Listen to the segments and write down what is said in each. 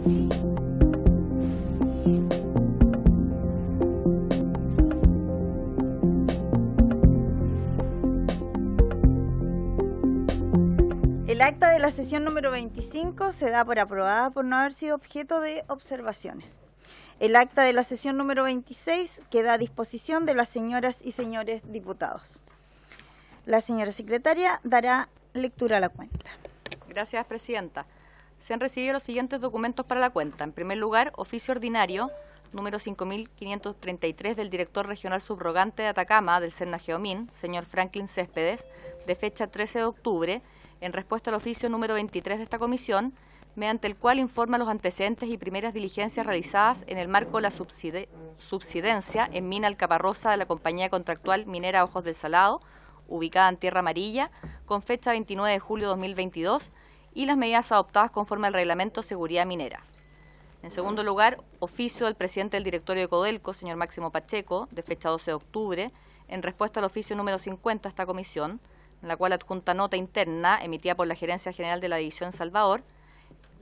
El acta de la sesión número 25 se da por aprobada por no haber sido objeto de observaciones. El acta de la sesión número 26 queda a disposición de las señoras y señores diputados. La señora secretaria dará lectura a la cuenta. Gracias, presidenta. Se han recibido los siguientes documentos para la cuenta. En primer lugar, oficio ordinario número 5533 del director regional subrogante de Atacama del Serna Geomín, señor Franklin Céspedes, de fecha 13 de octubre, en respuesta al oficio número 23 de esta comisión, mediante el cual informa los antecedentes y primeras diligencias realizadas en el marco de la subsidencia en mina Alcaparrosa de la compañía contractual minera Ojos del Salado, ubicada en Tierra Amarilla, con fecha 29 de julio de 2022, y las medidas adoptadas conforme al reglamento de seguridad minera. En segundo lugar, oficio del presidente del directorio de Codelco, señor Máximo Pacheco, de fecha 12 de octubre, en respuesta al oficio número 50 de esta comisión, en la cual adjunta nota interna emitida por la Gerencia General de la División Salvador,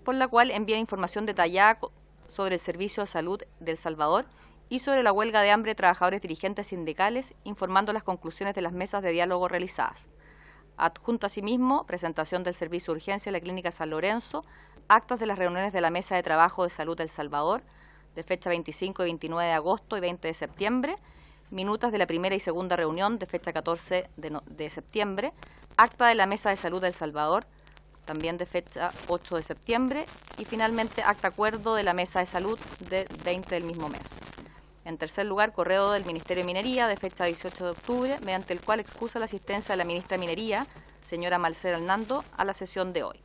por la cual envía información detallada sobre el servicio de salud del Salvador y sobre la huelga de hambre de trabajadores dirigentes sindicales, informando las conclusiones de las mesas de diálogo realizadas. Adjunta asimismo presentación del servicio de urgencia de la Clínica San Lorenzo, actas de las reuniones de la Mesa de Trabajo de Salud del Salvador, de fecha 25 y 29 de agosto y 20 de septiembre, minutas de la primera y segunda reunión de fecha 14 de septiembre, acta de la Mesa de Salud del Salvador, también de fecha 8 de septiembre, y finalmente acta acuerdo de la Mesa de Salud de 20 del mismo mes. En tercer lugar, correo del Ministerio de Minería de fecha 18 de octubre, mediante el cual excusa la asistencia de la ministra de Minería, señora Marcela Hernando, a la sesión de hoy.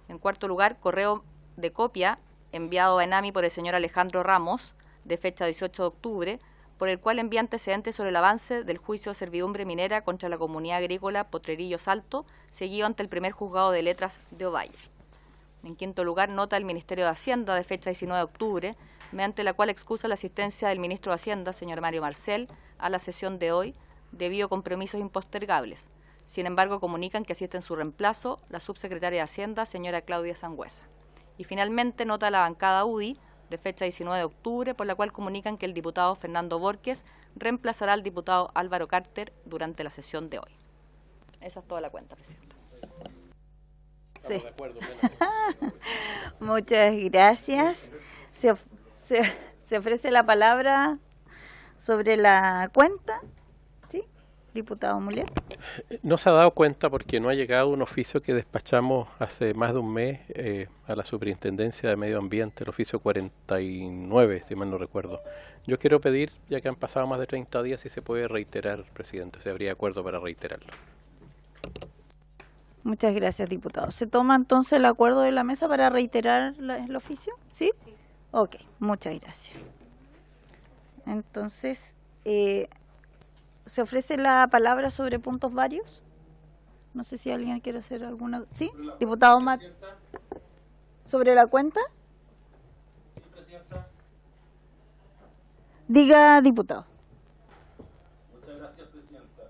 En cuarto lugar, correo de copia enviado a ENAMI por el señor Alejandro Ramos, de fecha 18 de octubre, por el cual envía antecedentes sobre el avance del juicio de servidumbre minera contra la comunidad agrícola Potrerillo Salto, seguido ante el primer juzgado de letras de Ovalle. En quinto lugar, nota del Ministerio de Hacienda de fecha 19 de octubre, mediante la cual excusa la asistencia del ministro de Hacienda, señor Mario Marcel, a la sesión de hoy, debido a compromisos impostergables. Sin embargo, comunican que asiste en su reemplazo la subsecretaria de Hacienda, señora Claudia Sangüesa. Y finalmente, nota de la bancada UDI, de fecha 19 de octubre, por la cual comunican que el diputado Fernando Borges reemplazará al diputado Álvaro Carter durante la sesión de hoy. Esa es toda la cuenta, presidenta. Sí. Muchas gracias. Se ofrece la palabra sobre la cuenta. ¿Sí? Diputado Muller. No se ha dado cuenta porque no ha llegado un oficio que despachamos hace más de un mes a la Superintendencia de Medio Ambiente, el oficio 49, si mal no recuerdo. Yo quiero pedir, ya que han pasado más de 30 días, si se puede reiterar, presidente, si habría acuerdo para reiterarlo. Muchas gracias, diputado. ¿Se toma entonces el acuerdo de la mesa para reiterar el oficio? ¿Sí? Sí. Ok, muchas gracias. Entonces, ¿se ofrece la palabra sobre puntos varios? No sé si alguien quiere hacer alguna... ¿Sí? Diputado Mat. ¿Sobre la cuenta? Sí, presidenta. Diga, diputado. Muchas gracias, presidenta.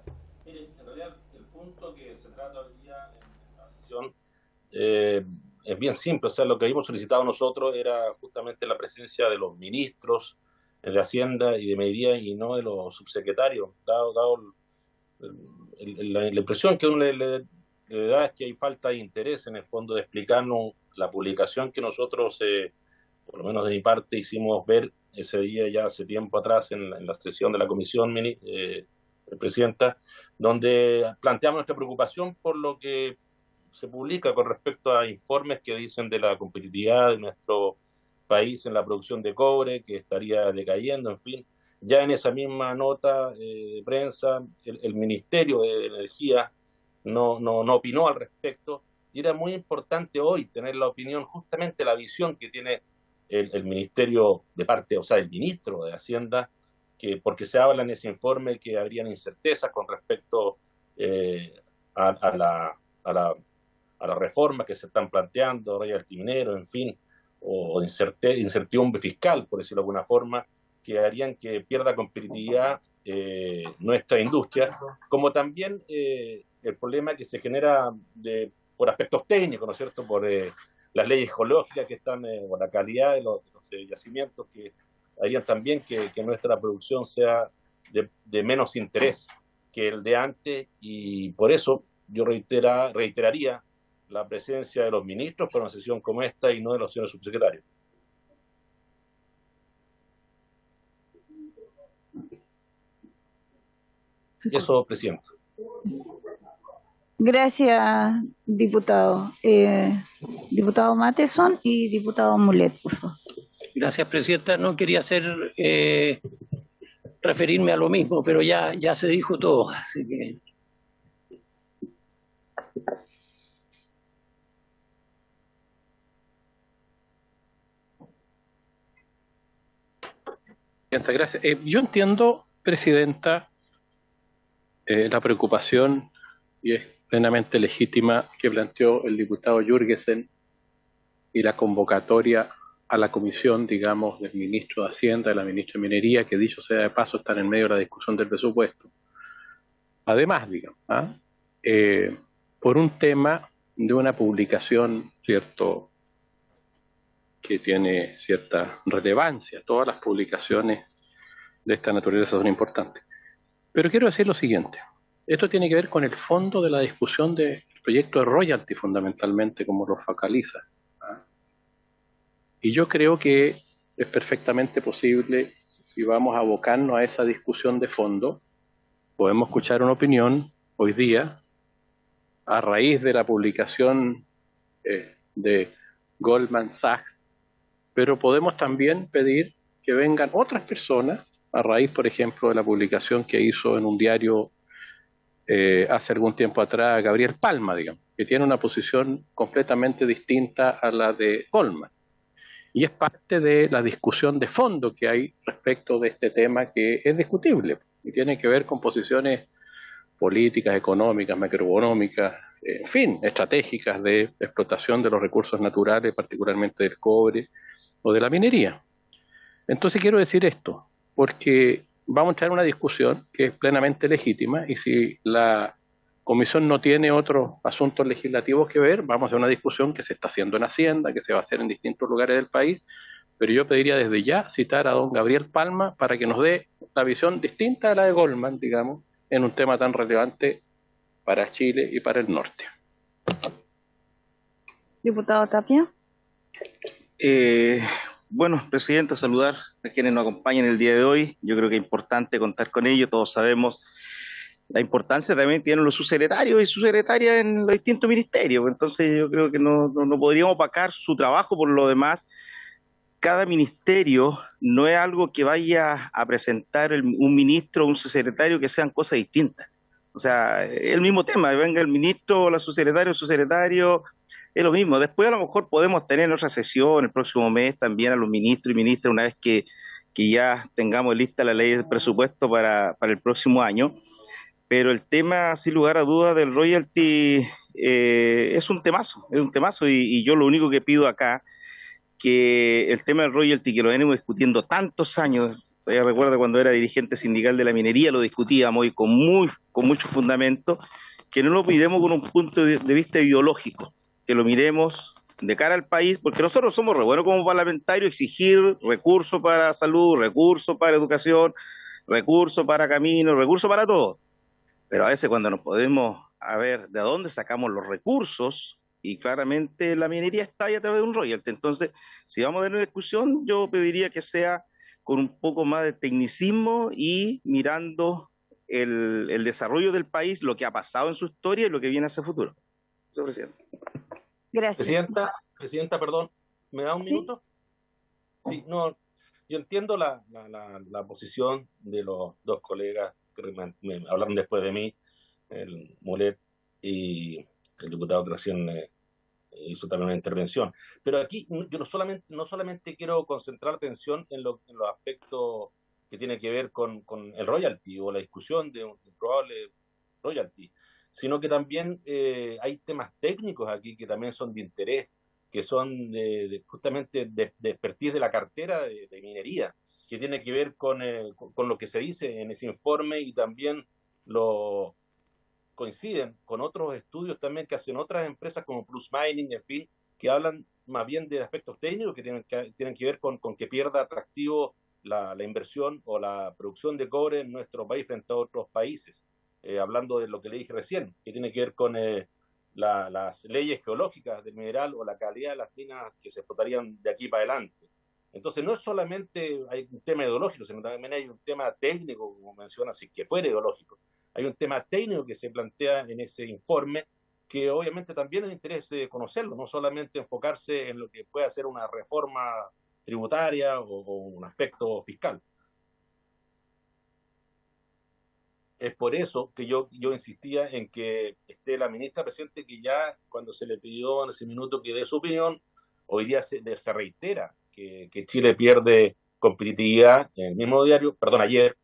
Mire, en realidad el punto que se trata hoy día en la sesión es bien simple. O sea, lo que habíamos solicitado nosotros era justamente la presencia de los ministros de Hacienda y de Minería y no de los subsecretarios, dado la impresión que uno le da es que hay falta de interés en el fondo de explicarnos la publicación que nosotros, por lo menos de mi parte, hicimos ver ese día ya hace tiempo atrás en la sesión de la comisión, presidenta, donde planteamos nuestra preocupación por lo que se publica con respecto a informes que dicen de la competitividad de nuestro país en la producción de cobre, que estaría decayendo, en fin. Ya en esa misma nota de prensa, el Ministerio de Energía no opinó al respecto, y era muy importante hoy tener la opinión, justamente la visión que tiene el Ministerio de parte, o sea, el Ministro de Hacienda, porque se habla en ese informe que habrían incertezas con respecto a la reforma que se están planteando, royalty minero, en fin, o incertidumbre fiscal, por decirlo de alguna forma, que harían que pierda competitividad nuestra industria, como también el problema que se genera por aspectos técnicos, ¿no es cierto?, por las leyes geológicas que están, o la calidad de los yacimientos, que harían también que nuestra producción sea de menos interés que el de antes, y por eso yo reiteraría la presencia de los ministros para una sesión como esta y no de los señores subsecretarios. Eso, presidente. Gracias, diputado. Diputado Matheson y diputado Mulet, por favor. Gracias, presidenta. No quería referirme a lo mismo, pero ya se dijo todo, así que... Gracias. Yo entiendo, presidenta, la preocupación, y es plenamente legítima, que planteó el diputado Jürgensen y la convocatoria a la comisión, digamos, del ministro de Hacienda, de la ministra de Minería, que dicho sea de paso están en medio de la discusión del presupuesto. Además, digamos, por un tema de una publicación, ¿cierto?, que tiene cierta relevancia. Todas las publicaciones de esta naturaleza son importantes. Pero quiero decir lo siguiente. Esto tiene que ver con el fondo de la discusión del proyecto de royalty, fundamentalmente, como lo focaliza. Y yo creo que es perfectamente posible, si vamos a abocarnos a esa discusión de fondo, podemos escuchar una opinión hoy día, a raíz de la publicación de Goldman Sachs, pero podemos también pedir que vengan otras personas, a raíz, por ejemplo, de la publicación que hizo en un diario hace algún tiempo atrás Gabriel Palma, digamos, que tiene una posición completamente distinta a la de Goldman. Y es parte de la discusión de fondo que hay respecto de este tema, que es discutible y tiene que ver con posiciones políticas, económicas, macroeconómicas, en fin, estratégicas de explotación de los recursos naturales, particularmente del cobre o de la minería. Entonces quiero decir esto, porque vamos a entrar en una discusión que es plenamente legítima, y si la Comisión no tiene otros asuntos legislativos que ver, vamos a hacer una discusión que se está haciendo en Hacienda, que se va a hacer en distintos lugares del país, pero yo pediría desde ya citar a don Gabriel Palma para que nos dé la visión distinta a la de Goldman, digamos, en un tema tan relevante para Chile y para el norte. Diputado Tapia. Bueno, presidenta, saludar a quienes nos acompañan el día de hoy. Yo creo que es importante contar con ellos. Todos sabemos la importancia también tienen los subsecretarios y subsecretarias en los distintos ministerios. Entonces yo creo que no podríamos opacar su trabajo. Por lo demás, cada ministerio no es algo que vaya a presentar un ministro o un subsecretario que sean cosas distintas. O sea, es el mismo tema, venga el ministro o la subsecretaria o subsecretario, es lo mismo. Después a lo mejor podemos tener otra sesión el próximo mes también a los ministros y ministras, una vez que ya tengamos lista la ley de presupuesto para el próximo año. Pero el tema, sin lugar a dudas, del royalty es un temazo, y yo lo único que pido acá, que el tema del royalty, que lo venimos discutiendo tantos años, todavía recuerdo cuando era dirigente sindical de la minería, lo discutíamos y con mucho fundamento, que no lo miremos con un punto de vista ideológico, que lo miremos de cara al país, porque nosotros somos re buenos como parlamentarios exigir recursos para salud, recursos para educación, recursos para caminos, recursos para todo. Pero a veces cuando nos podemos a ver de dónde sacamos los recursos, y claramente la minería está ahí a través de un royalty. Entonces, si vamos a tener una discusión, yo pediría que sea con un poco más de tecnicismo y mirando el desarrollo del país, lo que ha pasado en su historia y lo que viene hacia el futuro. Eso, presidente. Gracias. Presidenta, perdón, ¿me da un minuto? Sí, no, yo entiendo la posición de los dos colegas que me hablaron después de mí, el Mulet y el diputado que recién hizo también una intervención. Pero aquí yo no solamente quiero concentrar atención en los aspectos que tienen que ver con el royalty o la discusión de un probable royalty, sino que también hay temas técnicos aquí que también son de interés, que son justamente de expertise de la cartera de minería, que tiene que ver con lo que se dice en ese informe, y también coinciden con otros estudios también que hacen otras empresas como Plus Mining, en fin, que hablan más bien de aspectos técnicos que tienen que ver con que pierda atractivo la inversión o la producción de cobre en nuestro país frente a otros países. Hablando de lo que le dije recién, que tiene que ver con las leyes geológicas del mineral o la calidad de las minas que se explotarían de aquí para adelante. Entonces no es solamente hay un tema ideológico, sino también hay un tema técnico, como menciona, si que fuera ideológico. Hay un tema técnico que se plantea en ese informe, que obviamente también es de interés conocerlo, no solamente enfocarse en lo que puede ser una reforma tributaria o un aspecto fiscal. Es por eso que yo insistía en que esté la ministra presente, que ya cuando se le pidió en ese minuto que dé su opinión, hoy día se reitera que Chile pierde competitividad en el mismo diario, perdón, ayer.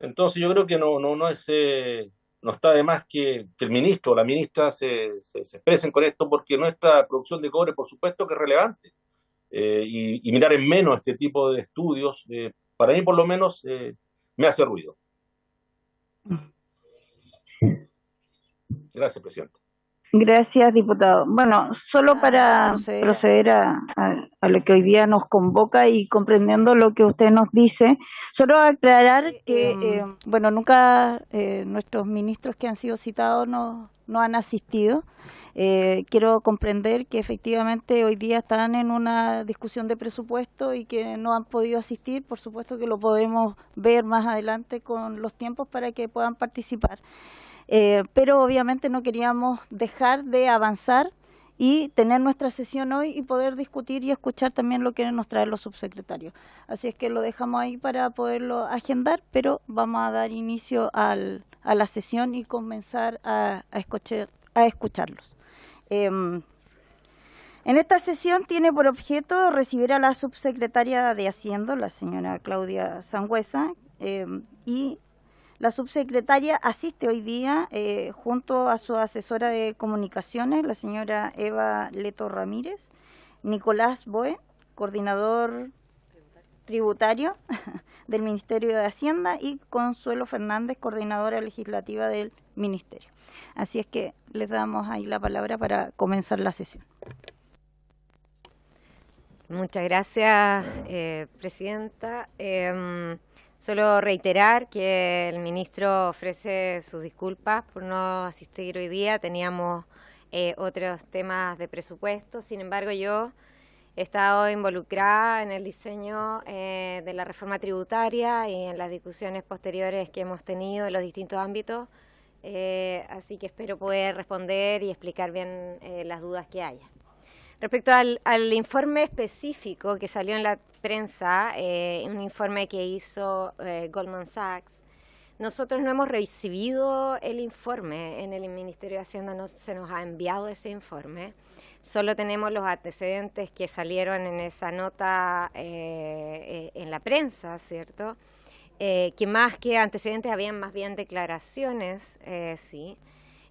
Entonces yo creo que no está de más que el ministro o la ministra se expresen con esto, porque nuestra producción de cobre, por supuesto que es relevante. Y mirar en menos este tipo de estudios, para mí por lo menos me hace ruido. Gracias, presidente. Gracias, diputado. Bueno, solo para proceder a lo que hoy día nos convoca y comprendiendo lo que usted nos dice, solo aclarar que, bueno, nunca nuestros ministros que han sido citados no han asistido. Quiero comprender que efectivamente hoy día están en una discusión de presupuesto y que no han podido asistir. Por supuesto que lo podemos ver más adelante con los tiempos para que puedan participar. Pero obviamente no queríamos dejar de avanzar y tener nuestra sesión hoy y poder discutir y escuchar también lo que nos traen los subsecretarios. Así es que lo dejamos ahí para poderlo agendar, pero vamos a dar inicio a la sesión y comenzar a escucharlos. En esta sesión tiene por objeto recibir a la subsecretaria de Hacienda, la señora Claudia Sangüesa, y la subsecretaria asiste hoy día junto a su asesora de comunicaciones, la señora Eva Leto Ramírez, Nicolás Boe, coordinador tributario del Ministerio de Hacienda, y Consuelo Fernández, coordinadora legislativa del Ministerio. Así es que les damos ahí la palabra para comenzar la sesión. Muchas gracias, presidenta. Solo reiterar que el ministro ofrece sus disculpas por no asistir hoy día. Teníamos otros temas de presupuesto. Sin embargo, yo he estado involucrada en el diseño de la reforma tributaria y en las discusiones posteriores que hemos tenido en los distintos ámbitos. Así que espero poder responder y explicar bien las dudas que haya. Respecto al informe específico que salió en la prensa, un informe que hizo Goldman Sachs, nosotros no hemos recibido el informe en el Ministerio de Hacienda, no se nos ha enviado ese informe, solo tenemos los antecedentes que salieron en esa nota en la prensa, ¿cierto? Que más que antecedentes habían más bien declaraciones, sí.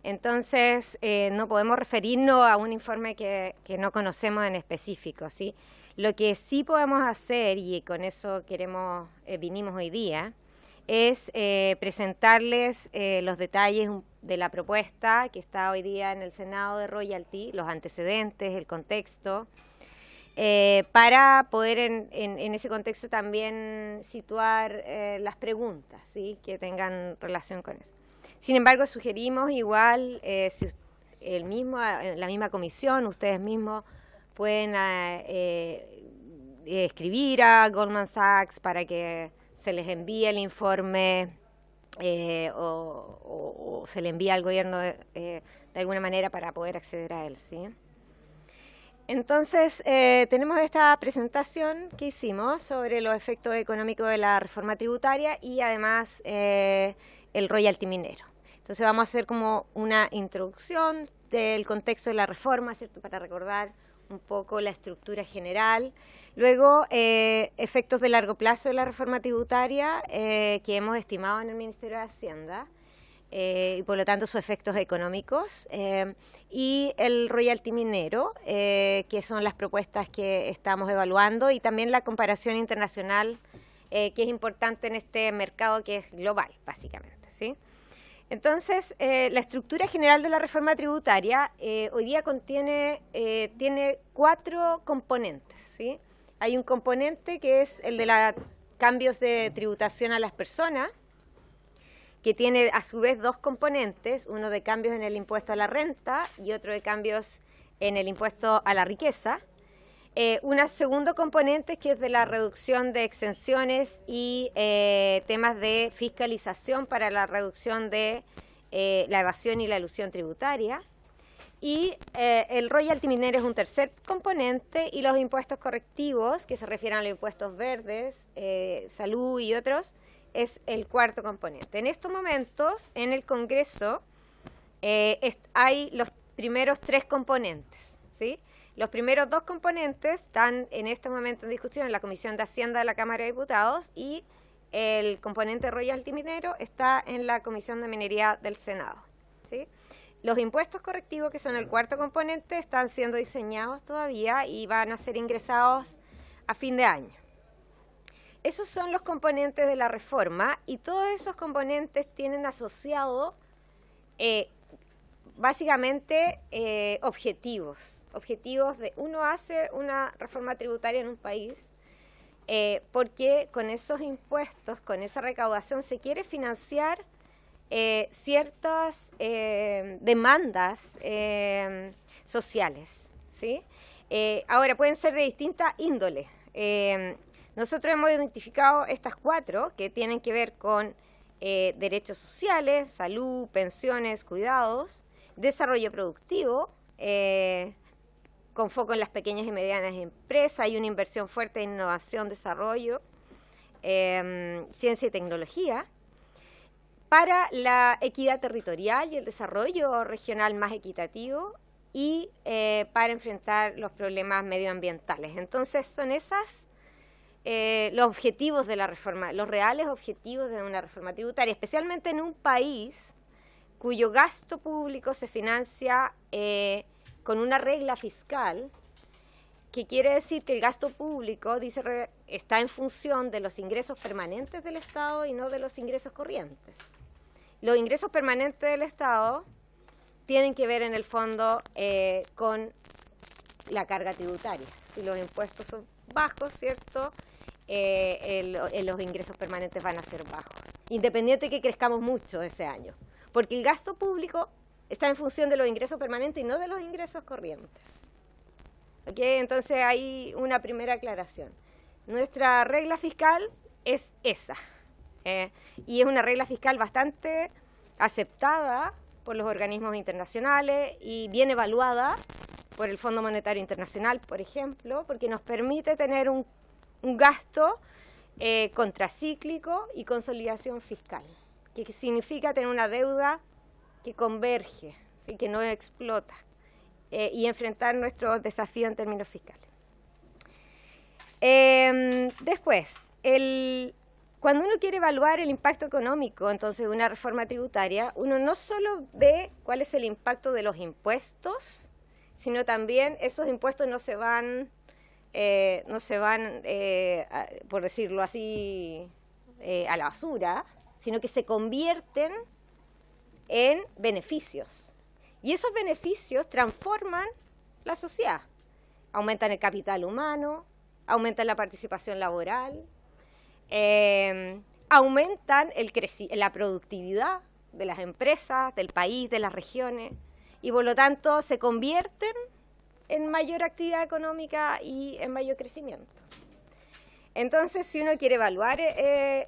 Entonces, no podemos referirnos a un informe que no conocemos en específico, ¿sí? Lo que sí podemos hacer, y con eso vinimos hoy día, es presentarles los detalles de la propuesta que está hoy día en el Senado de Royalty, los antecedentes, el contexto, para poder en ese contexto también situar las preguntas, ¿sí?, que tengan relación con eso. Sin embargo, sugerimos igual, si la misma comisión, ustedes mismos pueden escribir a Goldman Sachs para que se les envíe el informe o se le envíe al gobierno de alguna manera para poder acceder a él, ¿sí? Entonces, tenemos esta presentación que hicimos sobre los efectos económicos de la reforma tributaria y además el royalty minero. Entonces vamos a hacer como una introducción del contexto de la reforma, ¿cierto?, para recordar un poco la estructura general. Luego, efectos de largo plazo de la reforma tributaria que hemos estimado en el Ministerio de Hacienda y por lo tanto sus efectos económicos. Y el royalty minero, que son las propuestas que estamos evaluando, y también la comparación internacional que es importante en este mercado que es global, básicamente, ¿sí? Entonces, la estructura general de la reforma tributaria hoy día tiene 4 componentes, ¿sí? Hay un componente que es el de los cambios de tributación a las personas, que tiene a su vez 2 componentes, uno de cambios en el impuesto a la renta y otro de cambios en el impuesto a la riqueza. Un segundo componente que es de la reducción de exenciones y temas de fiscalización para la reducción de la evasión y la elusión tributaria. Y el royalty minero es un tercer componente, y los impuestos correctivos, que se refieren a los impuestos verdes, salud y otros, es el cuarto componente. En estos momentos, en el Congreso, hay los primeros 3 componentes, ¿sí? Los primeros 2 componentes están en este momento en discusión en la Comisión de Hacienda de la Cámara de Diputados, y el componente royalty minero está en la Comisión de Minería del Senado, ¿sí? Los impuestos correctivos, que son el cuarto componente, están siendo diseñados todavía y van a ser ingresados a fin de año. Esos son los componentes de la reforma, y todos esos componentes tienen asociado básicamente objetivos de uno hace una reforma tributaria en un país porque con esos impuestos, con esa recaudación se quiere financiar ciertas demandas sociales, ¿sí? Ahora pueden ser de distinta índole. Nosotros hemos identificado estas 4 que tienen que ver con derechos sociales, salud, pensiones, cuidados, desarrollo productivo, con foco en las pequeñas y medianas empresas. Hay una inversión fuerte en innovación, desarrollo, ciencia y tecnología, para la equidad territorial y el desarrollo regional más equitativo, y para enfrentar los problemas medioambientales. Entonces son esas los objetivos de la reforma, los reales objetivos de una reforma tributaria, especialmente en un país cuyo gasto público se financia con una regla fiscal, que quiere decir que el gasto público está en función de los ingresos permanentes del Estado y no de los ingresos corrientes. Los ingresos permanentes del Estado tienen que ver en el fondo con la carga tributaria. Si los impuestos son bajos, ¿cierto?, los ingresos permanentes van a ser bajos, independiente de que crezcamos mucho ese año, porque el gasto público está en función de los ingresos permanentes y no de los ingresos corrientes. ¿Okay? Entonces hay una primera aclaración. Nuestra regla fiscal es esa, y es una regla fiscal bastante aceptada por los organismos internacionales y bien evaluada por el Fondo Monetario Internacional, por ejemplo, porque nos permite tener un gasto contracíclico y consolidación fiscal, que significa tener una deuda que converge, ¿sí?, que no explota, y enfrentar nuestros desafíos en términos fiscales. Después, cuando uno quiere evaluar el impacto económico, entonces, de una reforma tributaria, uno no solo ve cuál es el impacto de los impuestos, sino también esos impuestos no se van, por decirlo así, a la basura, sino que se convierten en beneficios. Y esos beneficios transforman la sociedad. Aumentan el capital humano, aumentan la participación laboral, aumentan la productividad de las empresas, del país, de las regiones, y por lo tanto se convierten en mayor actividad económica y en mayor crecimiento. Entonces, si uno quiere evaluar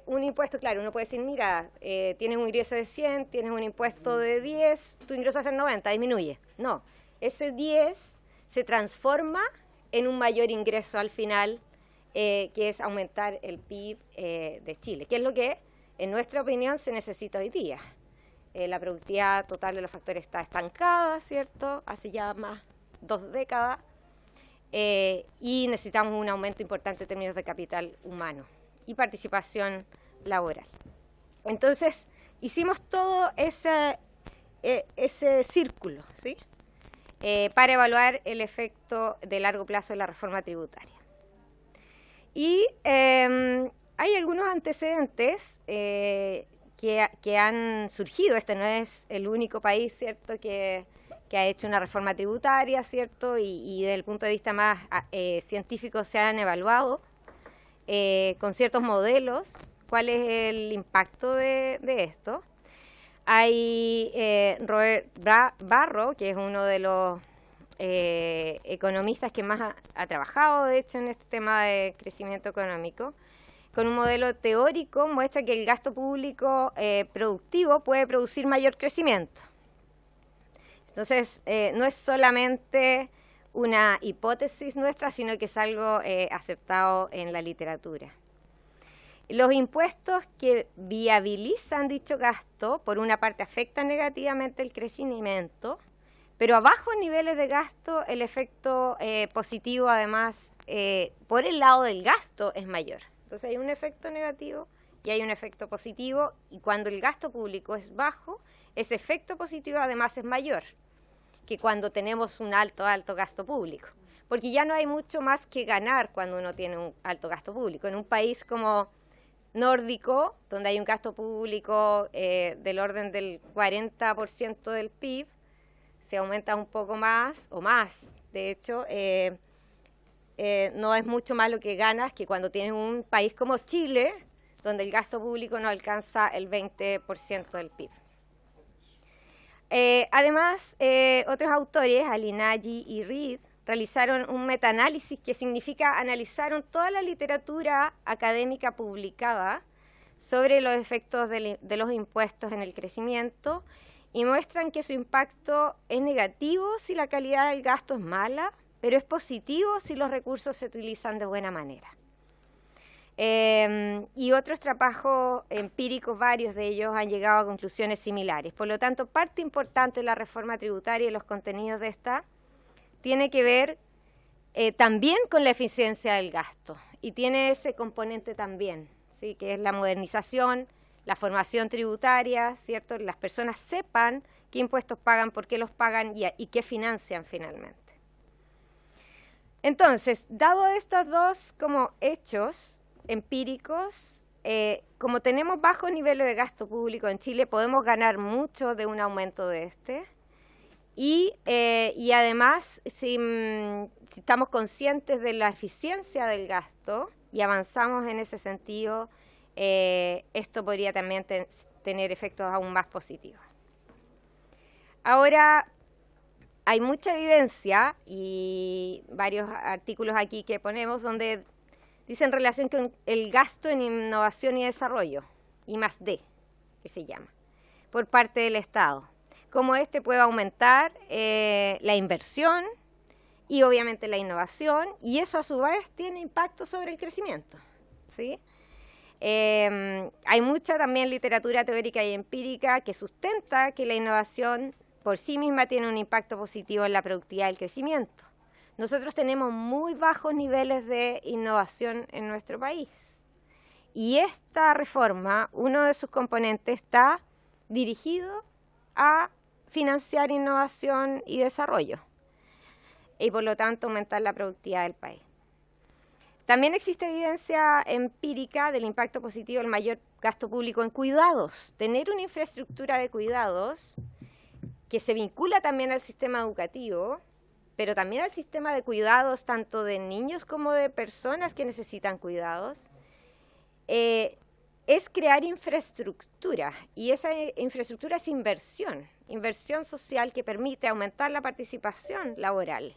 un impuesto, claro, uno puede decir, mira, tienes un ingreso de 100, tienes un impuesto de 10, tu ingreso va a ser 90, disminuye. No, ese 10 se transforma en un mayor ingreso al final, que es aumentar el PIB de Chile, que es lo que, en nuestra opinión, se necesita hoy día. La productividad total de los factores está estancada, ¿cierto?, hace ya más 2 décadas, y necesitamos un aumento importante en términos de capital humano y participación laboral. Entonces, hicimos todo ese círculo, ¿sí?, para evaluar el efecto de largo plazo de la reforma tributaria. Y hay algunos antecedentes que han surgido. Este no es el único país, ¿cierto?, que ha hecho una reforma tributaria, ¿cierto? Y desde el punto de vista más científico se han evaluado con ciertos modelos cuál es el impacto de esto. Hay Robert Barro, que es uno de los economistas que más ha trabajado, de hecho, en este tema de crecimiento económico. Con un modelo teórico muestra que el gasto público productivo puede producir mayor crecimiento. Entonces, no es solamente una hipótesis nuestra, sino que es algo aceptado en la literatura. Los impuestos que viabilizan dicho gasto, por una parte, afectan negativamente el crecimiento, pero a bajos niveles de gasto el efecto positivo, además, por el lado del gasto es mayor. Entonces hay un efecto negativo y hay un efecto positivo, y cuando el gasto público es bajo, ese efecto positivo además es mayor que cuando tenemos un alto gasto público, porque ya no hay mucho más que ganar cuando uno tiene un alto gasto público. En un país como nórdico, donde hay un gasto público del orden del 40% del PIB, se aumenta un poco más o más. De hecho, no es mucho más lo que ganas que cuando tienes un país como Chile, donde el gasto público no alcanza el 20% del PIB. Además, otros autores, Alinaggi y Reed, realizaron un metaanálisis, que significa analizaron toda la literatura académica publicada sobre los efectos de los impuestos en el crecimiento, y muestran que su impacto es negativo si la calidad del gasto es mala, pero es positivo si los recursos se utilizan de buena manera. Y otros trabajos empíricos, varios de ellos, han llegado a conclusiones similares. Por lo tanto, parte importante de la reforma tributaria y los contenidos de esta tiene que ver también con la eficiencia del gasto, y tiene ese componente también, ¿sí?, que es la modernización, la formación tributaria, ¿cierto? Las personas sepan qué impuestos pagan, por qué los pagan y qué financian finalmente. Entonces, dado estos dos como hechos empíricos, como tenemos bajos niveles de gasto público en Chile, podemos ganar mucho de un aumento de este. Y además, si estamos conscientes de la eficiencia del gasto y avanzamos en ese sentido, esto podría también tener efectos aún más positivos. Ahora, hay mucha evidencia y varios artículos aquí que ponemos donde dicen relación con el gasto en innovación y desarrollo, I+D, que se llama, por parte del Estado. Cómo este puede aumentar la inversión y obviamente la innovación, y eso a su vez tiene impacto sobre el crecimiento, ¿sí? Hay mucha también literatura teórica y empírica que sustenta que la innovación por sí misma tiene un impacto positivo en la productividad y el crecimiento. Nosotros tenemos muy bajos niveles de innovación en nuestro país, y esta reforma, uno de sus componentes, está dirigido a financiar innovación y desarrollo, y por lo tanto aumentar la productividad del país. También existe evidencia empírica del impacto positivo del mayor gasto público en cuidados. Tener una infraestructura de cuidados que se vincula también al sistema educativo, pero también al sistema de cuidados tanto de niños como de personas que necesitan cuidados, es crear infraestructura, y esa infraestructura es inversión social que permite aumentar la participación laboral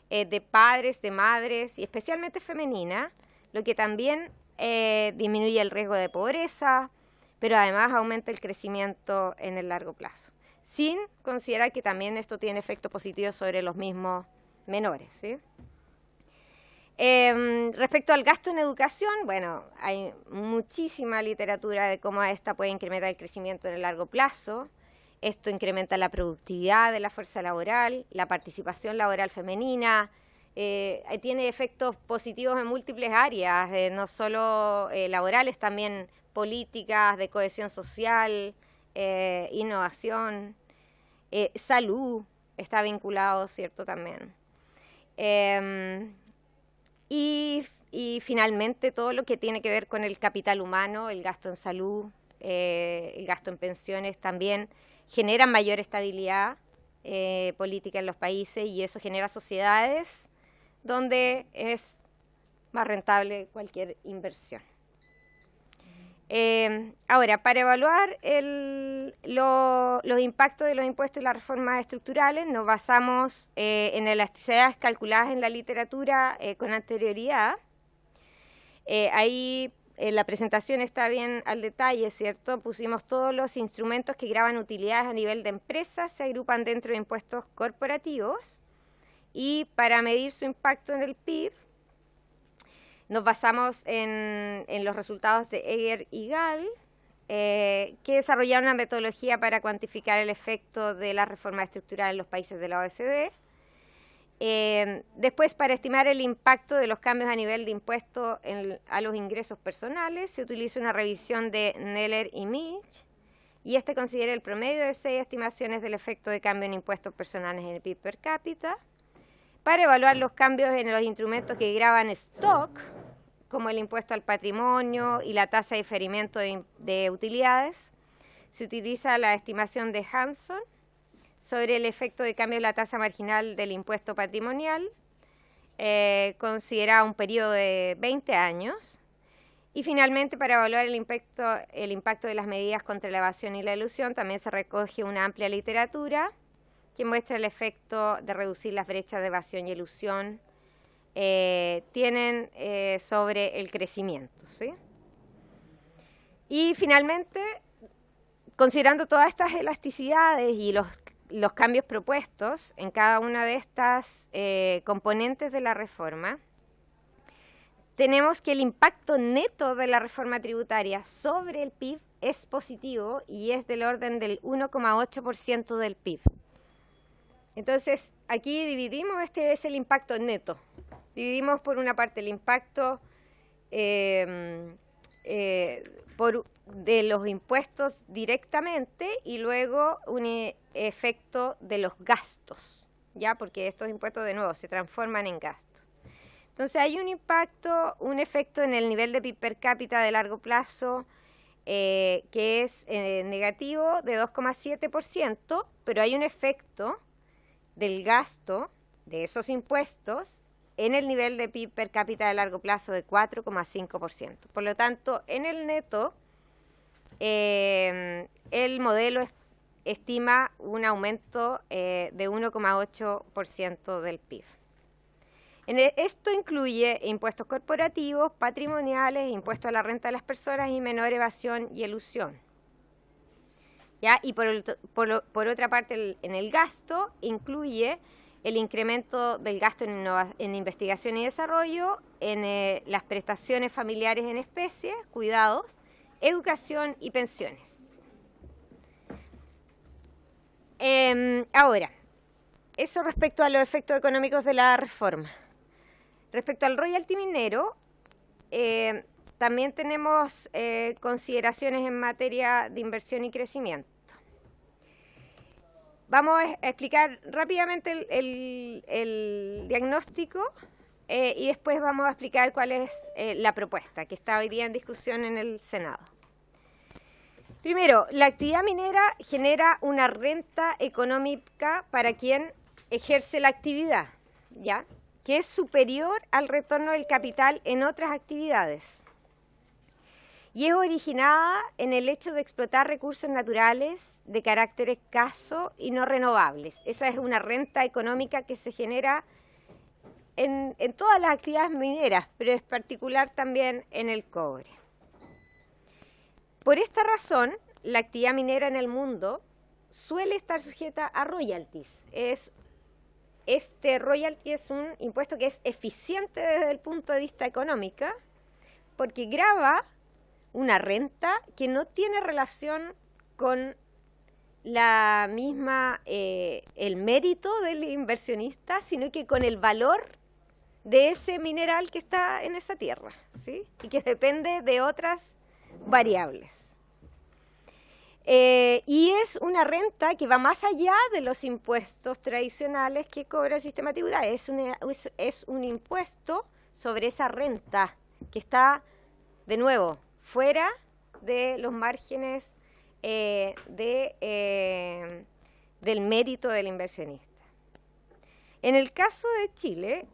de padres, de madres, y especialmente femenina, lo que también disminuye el riesgo de pobreza, pero además aumenta el crecimiento en el largo plazo, sin considerar que también esto tiene efectos positivos sobre los mismos menores, ¿sí? Respecto al gasto en educación, bueno, hay muchísima literatura de cómo esta puede incrementar el crecimiento en el largo plazo. Esto incrementa la productividad de la fuerza laboral, la participación laboral femenina, tiene efectos positivos en múltiples áreas, no solo laborales, también políticas de cohesión social, innovación, salud está vinculado, ¿cierto?, también. Y finalmente todo lo que tiene que ver con el capital humano, el gasto en salud, el gasto en pensiones también generan mayor estabilidad política en los países, y eso genera sociedades donde es más rentable cualquier inversión. Ahora, para evaluar los impactos de los impuestos y las reformas estructurales, nos basamos en elasticidades calculadas en la literatura con anterioridad. Ahí la presentación está bien al detalle, ¿cierto? Pusimos todos los instrumentos que graban utilidades a nivel de empresas, se agrupan dentro de impuestos corporativos, y para medir su impacto en el PIB, nos basamos en los resultados de Eger y Gall, que desarrollaron una metodología para cuantificar el efecto de la reforma estructural en los países de la OECD. Después, para estimar el impacto de los cambios a nivel de impuestos a los ingresos personales, se utiliza una revisión de Kneller y Mitch, y considera el promedio de 6 estimaciones del efecto de cambio en impuestos personales en el PIB per cápita. Para evaluar los cambios en los instrumentos que graban stock, como el impuesto al patrimonio y la tasa de diferimiento de utilidades, se utiliza la estimación de Hanson sobre el efecto de cambio de la tasa marginal del impuesto patrimonial, considerada un periodo de 20 años. Y finalmente, para evaluar el impacto de las medidas contra la evasión y la elusión, también se recoge una amplia literatura que muestra el efecto de reducir las brechas de evasión y elusión tienen sobre el crecimiento, ¿sí? Y finalmente, considerando todas estas elasticidades y los cambios propuestos en cada una de estas componentes de la reforma, tenemos que el impacto neto de la reforma tributaria sobre el PIB es positivo y es del orden del 1,8% del PIB. Entonces, aquí dividimos, este es el impacto neto. Dividimos por una parte el impacto de los impuestos directamente y luego un efecto de los gastos, ¿ya? Porque estos impuestos, de nuevo, se transforman en gastos. Entonces, hay un efecto en el nivel de PIB per cápita de largo plazo que es negativo de 2,7%, pero hay un efecto del gasto de esos impuestos en el nivel de PIB per cápita de largo plazo de 4,5%. Por lo tanto, en el neto, el modelo estima un aumento de 1,8% del PIB. Esto incluye impuestos corporativos, patrimoniales, impuestos a la renta de las personas y menor evasión y elusión. ¿Ya? Y por otra parte, en el gasto incluye el incremento del gasto en investigación y desarrollo, en las prestaciones familiares en especie, cuidados, educación y pensiones. Ahora, eso respecto a los efectos económicos de la reforma. Respecto al royalty minero, también tenemos consideraciones en materia de inversión y crecimiento. Vamos a explicar rápidamente el diagnóstico y después vamos a explicar cuál es la propuesta que está hoy día en discusión en el Senado. Primero, la actividad minera genera una renta económica para quien ejerce la actividad, ¿ya?, que es superior al retorno del capital en otras actividades. Y es originada en el hecho de explotar recursos naturales de carácter escaso y no renovables. Esa es una renta económica que se genera en todas las actividades mineras, pero es particular también en el cobre. Por esta razón, la actividad minera en el mundo suele estar sujeta a royalties. Este royalty es un impuesto que es eficiente desde el punto de vista económico porque grava una renta que no tiene relación con la misma, el mérito del inversionista, sino que con el valor de ese mineral que está en esa tierra, ¿sí? Y que depende de otras variables. Y es una renta que va más allá de los impuestos tradicionales que cobra el sistema tributario. Es un impuesto sobre esa renta que está, de nuevo, fuera de los márgenes del mérito del inversionista. En el caso de Chile,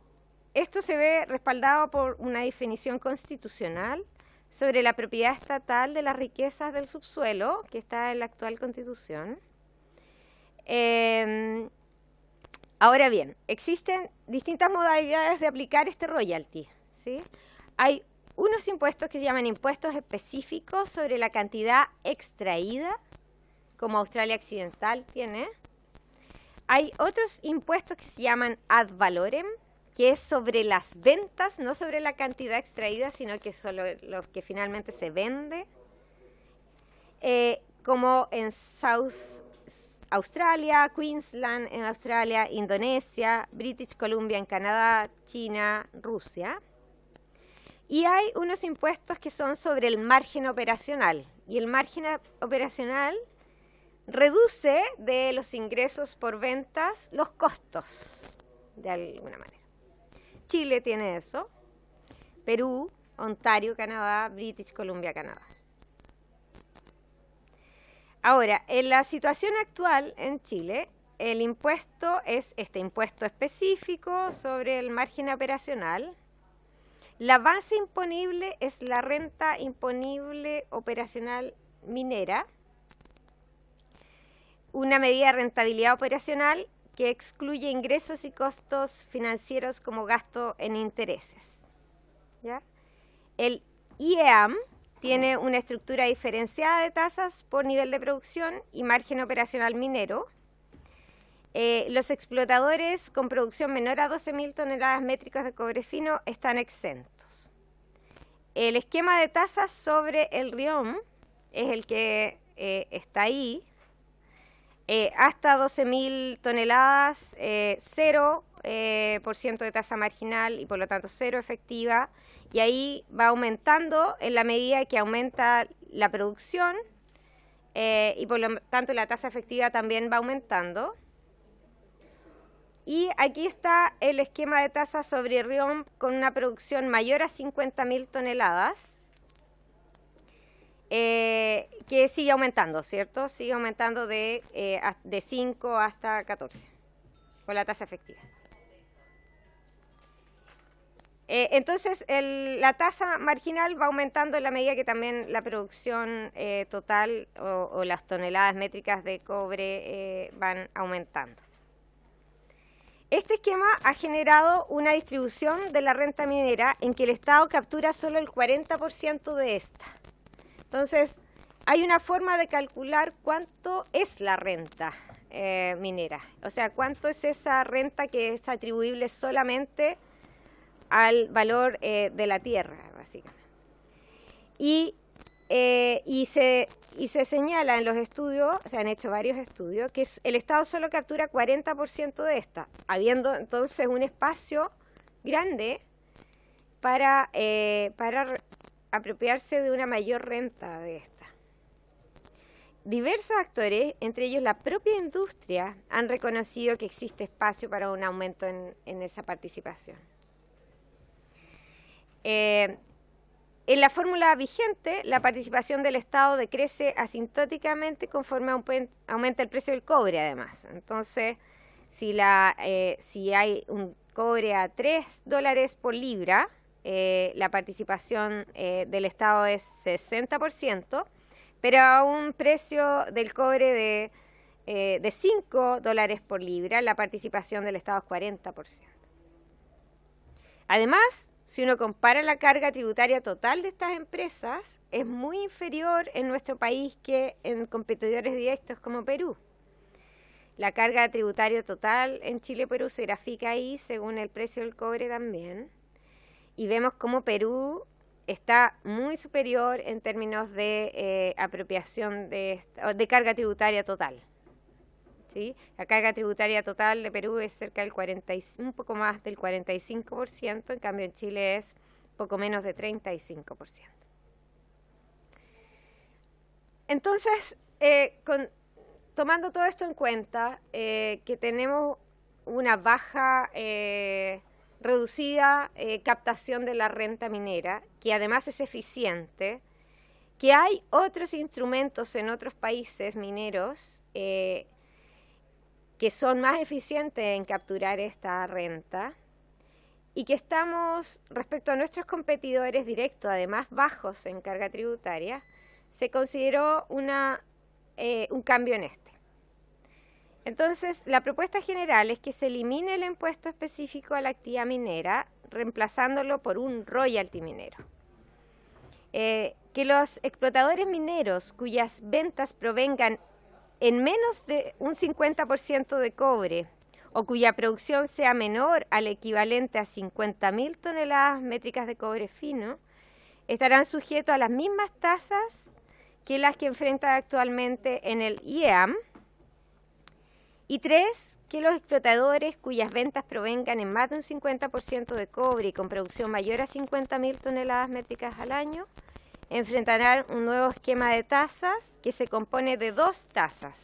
esto se ve respaldado por una definición constitucional sobre la propiedad estatal de las riquezas del subsuelo, que está en la actual Constitución. Ahora bien, existen distintas modalidades de aplicar este royalty, ¿sí? Hay unos impuestos que se llaman impuestos específicos sobre la cantidad extraída, como Australia Occidental tiene. Hay otros impuestos que se llaman ad valorem, que es sobre las ventas, no sobre la cantidad extraída, sino que sobre lo que finalmente se vende, como en South Australia, Queensland en Australia, Indonesia, British Columbia en Canadá, China, Rusia. Y hay unos impuestos que son sobre el margen operacional, y el margen operacional reduce de los ingresos por ventas los costos, de alguna manera. Chile tiene eso, Perú, Ontario, Canadá, British Columbia, Canadá. Ahora, en la situación actual en Chile, el impuesto es este impuesto específico sobre el margen operacional. La base imponible es la renta imponible operacional minera, una medida de rentabilidad operacional que excluye ingresos y costos financieros como gasto en intereses, ¿ya? El IEAM tiene una estructura diferenciada de tasas por nivel de producción y margen operacional minero. Los explotadores con producción menor a 12.000 toneladas métricas de cobre fino están exentos. El esquema de tasas sobre el RIOM es el que está ahí. Hasta 12.000 toneladas, 0% de tasa marginal y por lo tanto 0 efectiva. Y ahí va aumentando en la medida que aumenta la producción y por lo tanto la tasa efectiva también va aumentando. Y aquí está el esquema de tasa sobre RIOM con una producción mayor a 50.000 toneladas. Que sigue aumentando, ¿cierto? Sigue aumentando de 5 hasta 14 con la tasa efectiva. Entonces, la tasa marginal va aumentando en la medida que también la producción total o las toneladas métricas de cobre van aumentando. Este esquema ha generado una distribución de la renta minera en que el Estado captura solo el 40% de esta. Entonces, hay una forma de calcular cuánto es la renta minera, o sea, cuánto es esa renta que es atribuible solamente al valor de la tierra, básicamente. Y se señala en los estudios, se han hecho varios estudios, que el Estado solo captura 40% de esta, habiendo entonces un espacio grande para apropiarse de una mayor renta de esta. Diversos actores, entre ellos la propia industria, han reconocido que existe espacio para un aumento en esa participación. En la fórmula vigente, la participación del Estado decrece asintóticamente conforme aumenta el precio del cobre, además. Entonces, si hay un cobre a $3 por libra, la participación del Estado es 60%, pero a un precio del cobre de $5 por libra, la participación del Estado es 40%. Además, si uno compara la carga tributaria total de estas empresas, es muy inferior en nuestro país que en competidores directos como Perú. La carga tributaria total en Chile y Perú se grafica ahí según el precio del cobre también. Y vemos cómo Perú está muy superior en términos de apropiación de carga tributaria total. ¿Sí? La carga tributaria total de Perú es cerca del un poco más del 45%, en cambio en Chile es poco menos de 35%. Entonces, tomando todo esto en cuenta, que tenemos una baja reducida captación de la renta minera, que además es eficiente, que hay otros instrumentos en otros países mineros que son más eficientes en capturar esta renta y que estamos, respecto a nuestros competidores directos, además bajos en carga tributaria, se consideró un cambio en este. Entonces, la propuesta general es que se elimine el impuesto específico a la actividad minera, reemplazándolo por un royalty minero. Que los explotadores mineros cuyas ventas provengan en menos de un 50% de cobre o cuya producción sea menor al equivalente a 50.000 toneladas métricas de cobre fino, estarán sujetos a las mismas tasas que las que enfrentan actualmente en el IEAM. Y 3, que los explotadores cuyas ventas provengan en más de un 50% de cobre y con producción mayor a 50.000 toneladas métricas al año, enfrentarán un nuevo esquema de tasas que se compone de 2 tasas.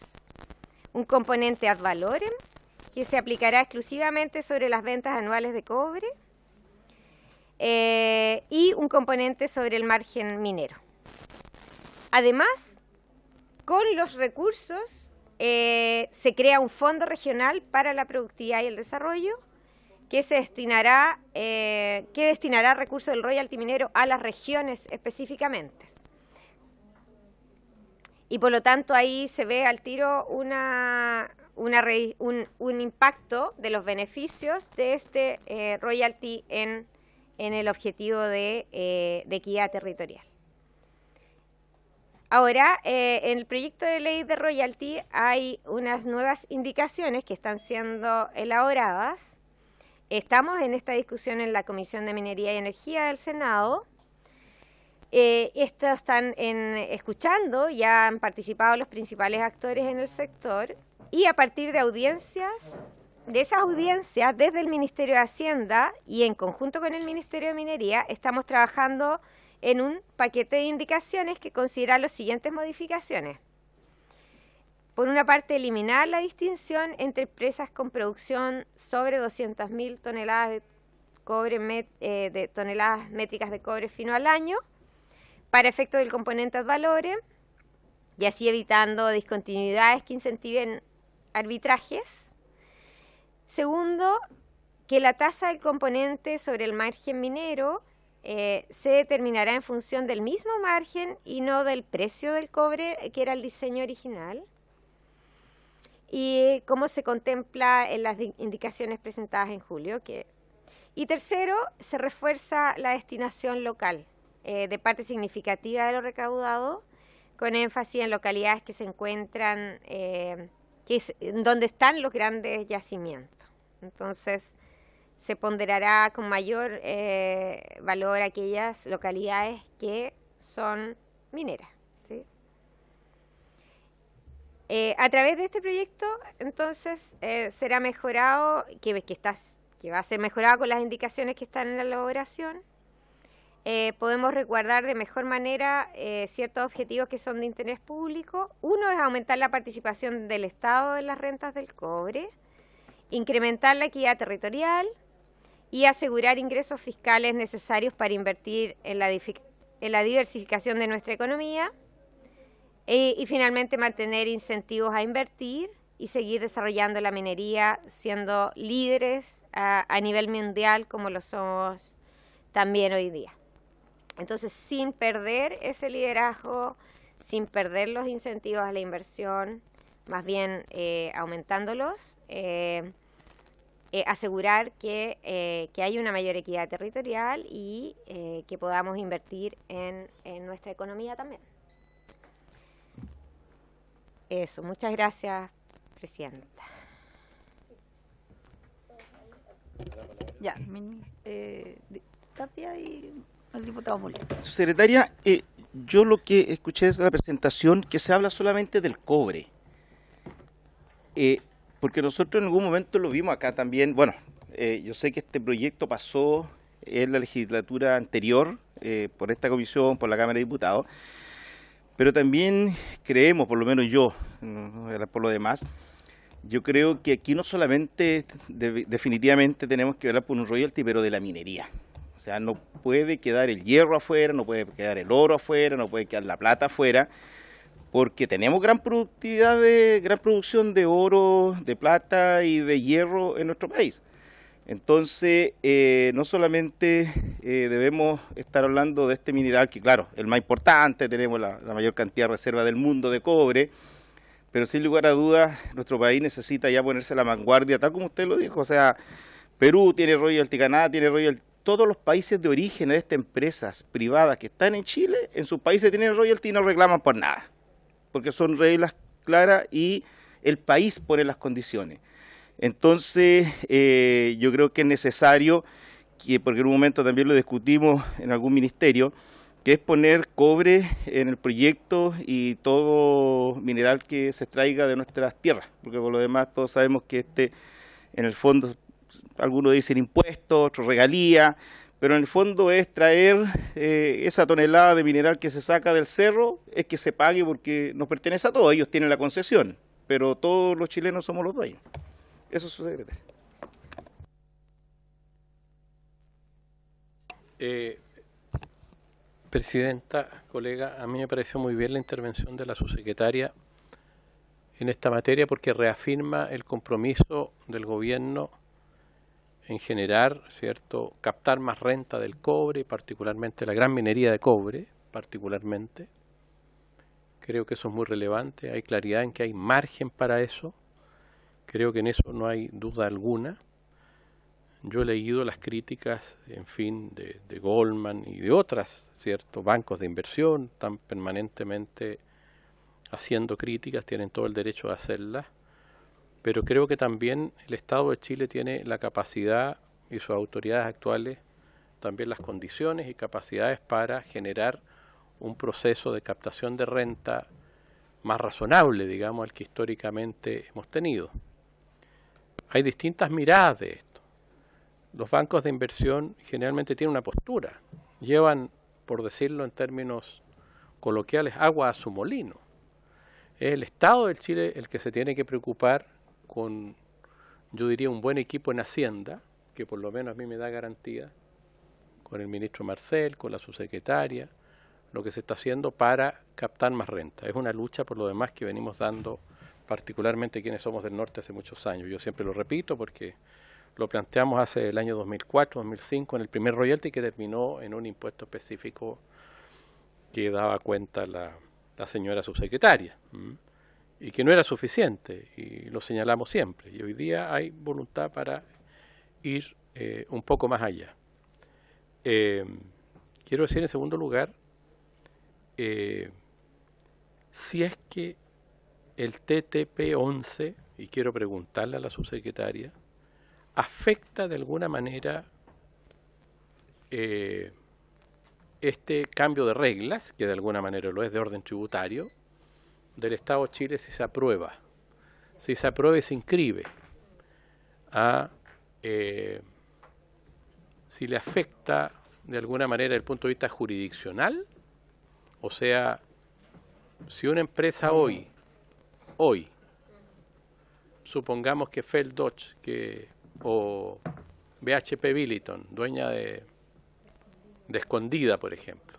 Un componente ad valorem, que se aplicará exclusivamente sobre las ventas anuales de cobre, y un componente sobre el margen minero. Además, con los recursos se crea un fondo regional para la productividad y el desarrollo que destinará recursos del royalty minero a las regiones específicamente. Y por lo tanto ahí se ve al tiro un impacto de los beneficios de este royalty en el objetivo de equidad territorial. Ahora, en el proyecto de ley de royalty hay unas nuevas indicaciones que están siendo elaboradas. Estamos en esta discusión en la Comisión de Minería y Energía del Senado. Estos están escuchando, ya han participado los principales actores en el sector, y a partir de esas audiencias, desde el Ministerio de Hacienda y en conjunto con el Ministerio de Minería, estamos trabajando en un paquete de indicaciones que considera las siguientes modificaciones. Por una parte, eliminar la distinción entre empresas con producción sobre 200.000 toneladas de cobre de toneladas métricas de cobre fino al año, para efecto del componente ad valorem, y así evitando discontinuidades que incentiven arbitrajes. Segundo, que la tasa del componente sobre el margen minero se determinará en función del mismo margen y no del precio del cobre, que era el diseño original, y como se contempla en las indicaciones presentadas en julio. Y tercero, se refuerza la destinación local de parte significativa de lo recaudado, con énfasis en localidades que se encuentran, donde están los grandes yacimientos. Entonces, se ponderará con mayor valor aquellas localidades que son mineras, ¿sí? A través de este proyecto, entonces, será mejorado, que va a ser mejorado con las indicaciones que están en la elaboración. Podemos resguardar de mejor manera ciertos objetivos que son de interés público. Uno es aumentar la participación del Estado en las rentas del cobre, incrementar la equidad territorial y asegurar ingresos fiscales necesarios para invertir en la diversificación de nuestra economía, y finalmente mantener incentivos a invertir y seguir desarrollando la minería, siendo líderes a nivel mundial como lo somos también hoy día. Entonces, sin perder ese liderazgo, sin perder los incentivos a la inversión, más bien aumentándolos, asegurar que hay una mayor equidad territorial y que podamos invertir en nuestra economía también. Eso, muchas gracias, Presidenta. Ya, Tapia y el diputado Molina. Secretaria, yo lo que escuché es la presentación que se habla solamente del cobre. Porque nosotros en algún momento lo vimos acá también. Bueno, yo sé que este proyecto pasó en la legislatura anterior por esta comisión, por la Cámara de Diputados, pero también creemos, por lo menos yo, no voy a hablar por lo demás, yo creo que aquí no solamente definitivamente tenemos que hablar por un royalty, pero de la minería. O sea, no puede quedar el hierro afuera, no puede quedar el oro afuera, no puede quedar la plata afuera, porque tenemos gran producción de oro, de plata y de hierro en nuestro país. Entonces, no solamente debemos estar hablando de este mineral, que claro, el más importante, tenemos la mayor cantidad de reserva del mundo de cobre, pero sin lugar a dudas, nuestro país necesita ya ponerse a la vanguardia, tal como usted lo dijo. O sea, Perú tiene royalty, Canadá tiene royalty, todos los países de origen de estas empresas privadas que están en Chile, en sus países tienen royalty y no reclaman por nada, porque son reglas claras y el país pone las condiciones. Entonces, yo creo que es necesario, porque en un momento también lo discutimos en algún ministerio, que es poner cobre en el proyecto y todo mineral que se extraiga de nuestras tierras, porque por lo demás todos sabemos que en el fondo, algunos dicen impuestos, otros regalía, pero en el fondo es traer esa tonelada de mineral que se saca del cerro, es que se pague porque nos pertenece a todos, ellos tienen la concesión, pero todos los chilenos somos los dueños. Eso es su secretario. Presidenta, colega, a mí me pareció muy bien la intervención de la subsecretaria en esta materia porque reafirma el compromiso del gobierno en generar, ¿cierto?, captar más renta del cobre, particularmente la gran minería de cobre, particularmente. Creo que eso es muy relevante, hay claridad en que hay margen para eso. Creo que en eso no hay duda alguna. Yo he leído las críticas, en fin, de Goldman y de otras, ¿cierto?, bancos de inversión, están permanentemente haciendo críticas, tienen todo el derecho de hacerlas, pero creo que también el Estado de Chile tiene la capacidad y sus autoridades actuales también las condiciones y capacidades para generar un proceso de captación de renta más razonable, digamos, al que históricamente hemos tenido. Hay distintas miradas de esto. Los bancos de inversión generalmente tienen una postura, llevan, por decirlo en términos coloquiales, agua a su molino. Es el Estado de Chile el que se tiene que preocupar con, yo diría, un buen equipo en Hacienda, que por lo menos a mí me da garantía, con el ministro Marcel, con la subsecretaria, lo que se está haciendo para captar más renta. Es una lucha, por lo demás, que venimos dando particularmente quienes somos del norte hace muchos años. Yo siempre lo repito porque lo planteamos hace el año 2004, 2005, en el primer royalty que terminó en un impuesto específico que daba cuenta la señora subsecretaria, y que no era suficiente, y lo señalamos siempre. Y hoy día hay voluntad para ir un poco más allá. Quiero decir en segundo lugar, si es que el TTP-11, y quiero preguntarle a la subsecretaria, afecta de alguna manera este cambio de reglas, que de alguna manera lo es de orden tributario, del Estado de Chile si se aprueba. Si se aprueba y se inscribe, si le afecta de alguna manera desde el punto de vista jurisdiccional, o sea, si una empresa hoy, supongamos que Dodge o BHP Billiton, dueña de Escondida, por ejemplo,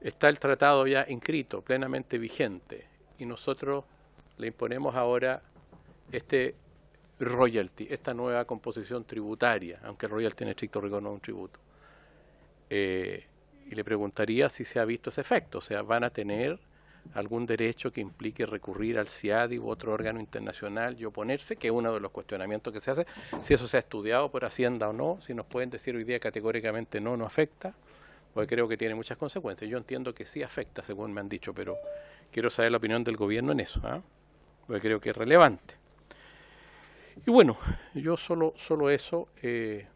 está el tratado ya inscrito, plenamente vigente, y nosotros le imponemos ahora este royalty, esta nueva composición tributaria, aunque el royalty en estricto rigor no es un tributo. Y le preguntaría si se ha visto ese efecto, o sea, van a tener algún derecho que implique recurrir al CIADI u otro órgano internacional y oponerse, que es uno de los cuestionamientos que se hace, si eso se ha estudiado por Hacienda o no, si nos pueden decir hoy día categóricamente no afecta, porque creo que tiene muchas consecuencias. Yo entiendo que sí afecta, según me han dicho, pero quiero saber la opinión del gobierno en eso, porque creo que es relevante. Y bueno, yo solo eso,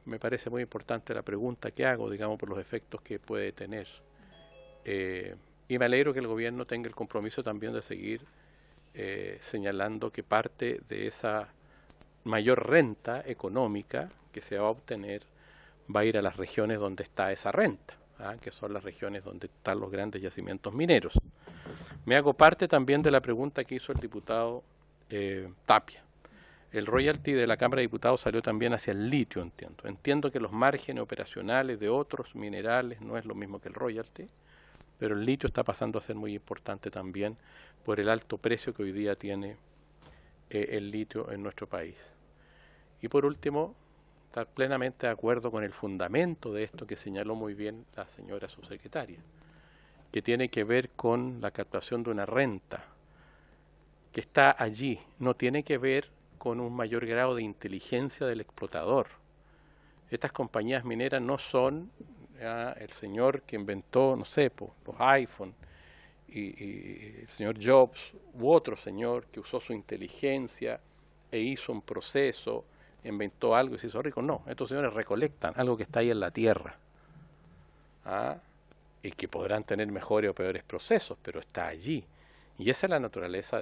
me parece muy importante la pregunta que hago, digamos, por los efectos que puede tener. Y me alegro que el gobierno tenga el compromiso también de seguir señalando que parte de esa mayor renta económica que se va a obtener va a ir a las regiones donde está esa renta, que son las regiones donde están los grandes yacimientos mineros. Me hago parte también de la pregunta que hizo el diputado Tapia. El royalty de la Cámara de Diputados salió también hacia el litio, entiendo. Entiendo que los márgenes operacionales de otros minerales no es lo mismo que el royalty, pero el litio está pasando a ser muy importante también por el alto precio que hoy día tiene el litio en nuestro país. Y por último, estar plenamente de acuerdo con el fundamento de esto que señaló muy bien la señora subsecretaria, que tiene que ver con la captación de una renta que está allí, no tiene que ver con un mayor grado de inteligencia del explotador. Estas compañías mineras no son el señor que inventó, no sé, los iPhone y el señor Jobs u otro señor que usó su inteligencia e hizo un proceso, inventó algo y se hizo rico. No, estos señores recolectan algo que está ahí en la tierra. Y que podrán tener mejores o peores procesos, pero está allí. Y esa es la naturaleza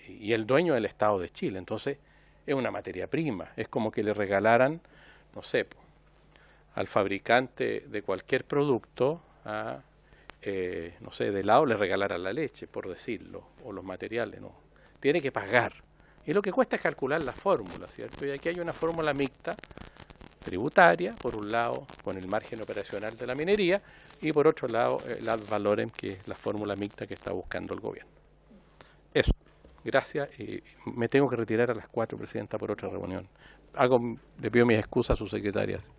y el dueño del Estado de Chile. Entonces, es una materia prima. Es como que le regalaran, no sé, al fabricante de cualquier producto, no sé, de helado le regalaran la leche, por decirlo, o los materiales, no. Tiene que pagar. Y lo que cuesta es calcular la fórmula, ¿cierto? Y aquí hay una fórmula mixta, tributaria, por un lado, con el margen operacional de la minería, y por otro lado, el ad valorem, que es la fórmula mixta que está buscando el gobierno. Eso. Gracias. Me tengo que retirar a las 4, Presidenta, por otra reunión. Le pido mis excusas a sus secretarias.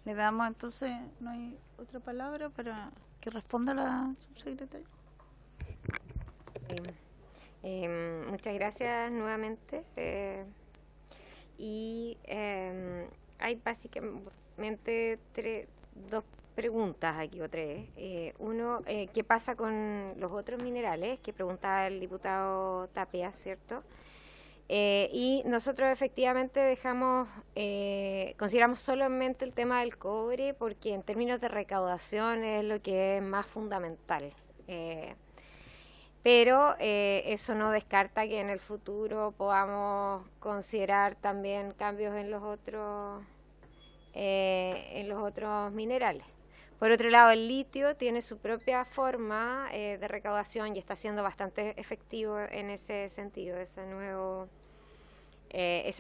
Le damos entonces, ¿no hay otra palabra para que responda la subsecretaria? Muchas gracias nuevamente. Hay básicamente dos preguntas aquí o tres. Uno, ¿qué pasa con los otros minerales? Que preguntaba el diputado Tapia, ¿cierto? Y nosotros efectivamente consideramos solamente el tema del cobre porque en términos de recaudación es lo que es más fundamental. Pero eso no descarta que en el futuro podamos considerar también cambios en los otros minerales. Por otro lado, el litio tiene su propia forma de recaudación y está siendo bastante efectivo en ese sentido, esa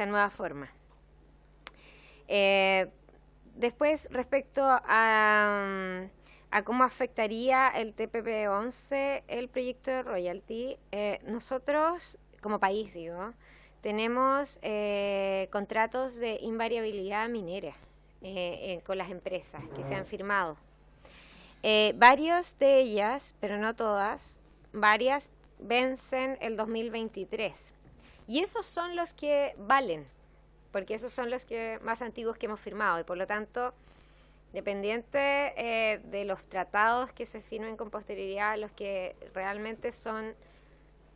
nueva forma. Después, respecto a cómo afectaría el TPP-11 el proyecto de royalty, nosotros, como país, tenemos contratos de invariabilidad minera con las empresas que se han firmado. Varios de ellas, pero no todas, varias vencen el 2023. Y esos son los que valen, porque esos son los más antiguos que hemos firmado y por lo tanto, dependiente de los tratados que se firmen con posterioridad, los que realmente son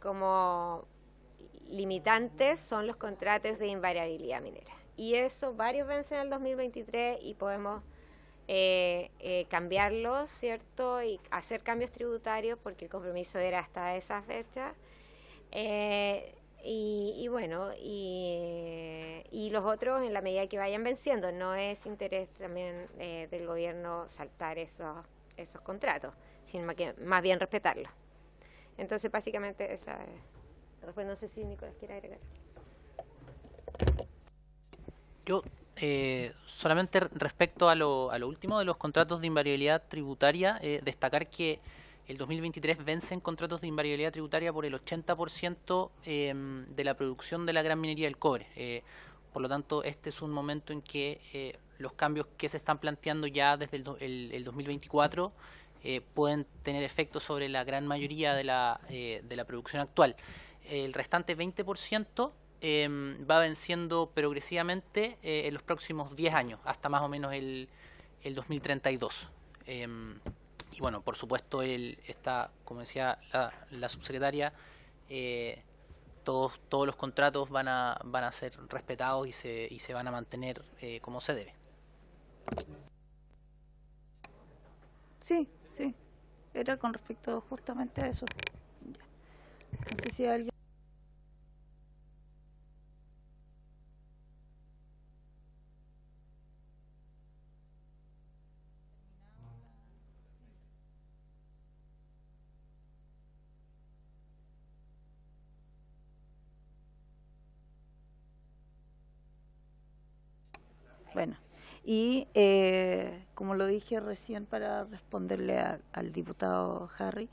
como limitantes son los contratos de invariabilidad minera. Y eso, varios vencen en el 2023 y podemos cambiarlos, ¿cierto? Y hacer cambios tributarios porque el compromiso era hasta esa fecha. Y los otros en la medida que vayan venciendo. No es interés también del gobierno saltar esos contratos, sino que más bien respetarlos. Entonces, básicamente, esa es. Después no sé si Nicolás quiere agregar. Yo, solamente respecto a lo último de los contratos de invariabilidad tributaria, destacar que el 2023 vencen contratos de invariabilidad tributaria por el 80% de la producción de la gran minería del cobre. Por lo tanto, este es un momento en que los cambios que se están planteando ya desde el 2024 pueden tener efectos sobre la gran mayoría de la producción actual. El restante 20% va venciendo progresivamente en los próximos 10 años, hasta más o menos el 2032. Y bueno, por supuesto, como decía la subsecretaria, todos los contratos van a ser respetados y se van a mantener como se debe. Sí, era con respecto justamente a eso. No sé si alguien... Bueno, y como lo dije recién para responderle al diputado Harry,